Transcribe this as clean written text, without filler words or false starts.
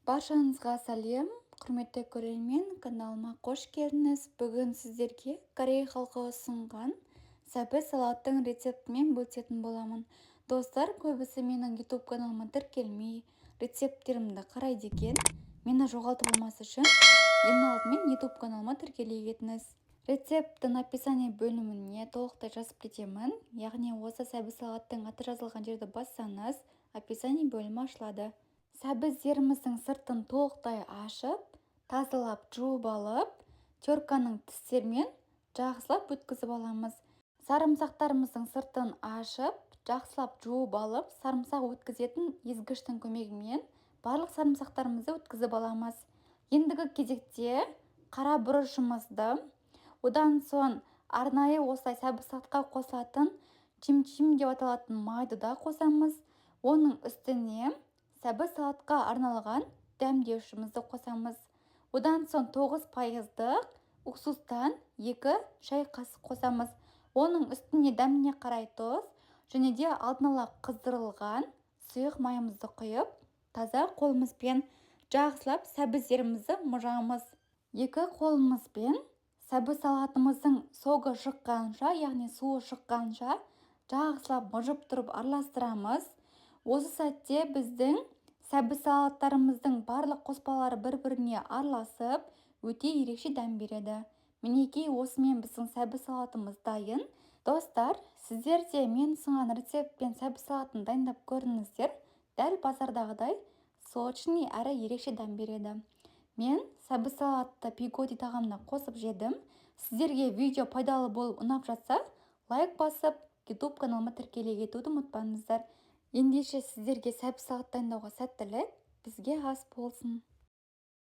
Баршаңызға сәлем, құрметті көрермен, каналыма қош келдіңіз. Бүгін сіздерге Корей халқы ұсынған сәбіз салаттың рецептімен бөлісетін боламын. Достар, көбісі менің YouTube каналыма тіркелмей, рецепттерімді қарайды екен. Мені жоғалтып болмас үшін, ең алдымен YouTube каналыма тіркеле кетіңіз. Рецептің описание бөліміне толықтай жазып кетемін. Яғни осы сәбіз салаттың аты жазылған жерді бассаңыз, описание бөлімі ашылады. Сәбіздеріміздің сыртын толықтай ашып, тазалап, жуып алып, терканың тістермен жақсылап өткізіп аламыз. Сарымсақтарымыздың сыртын ашып, жақсылап жуып алып, сарымсақ өткізетін езгіштің көмегімен барлық сарымсақтарымызды өткізіп аламыз. Ендігі кезекте қара бұрышымызды, одан соң арнайы осылай сәбіз салатқа қосылатын чимчим деп аталатын майды да қосамыз. Оның үстіне сәбіз салатқа арналған дәмдеушімізді қосамыз. Одан соң 9% уксустан 2 шай қасық қосамыз. Оның үстіне дәміне қарай тұз және де алдын ала қыздырылған сұйық майымызды құйып, таза қолымызбен жақсылап сәбіздерімізді мұжамыз. 2 қолымызбен сәбіз салатымыздың соғы шыққанша, яғни суы шыққанша жақсылап мұжып тұрып араластырамыз. Осы сәтте біздің сәбіз салаттарымыздың барлық қоспалары бір-біріне араласып, өте ерекше дәм береді. Мінекей осымен біздің сәбіз салатымыз дайын. Достар, сіздер де мен ұсынған рецептпен сәбіз салатын дайындап көріңіздер. Дәл базардағыдай сочный әрі ерекше дәм береді. Мен сәбіз салатты пигоди тағамына қосып жедім. Сіздерге видео пайдалы болып ұнап жатса, лайк басып, YouTube каналыма тіркеле кетуді ұмытпаңыздар. Ендеше сіздерге сәбіз салат дайындауға сәттілік, бізге ас болсын.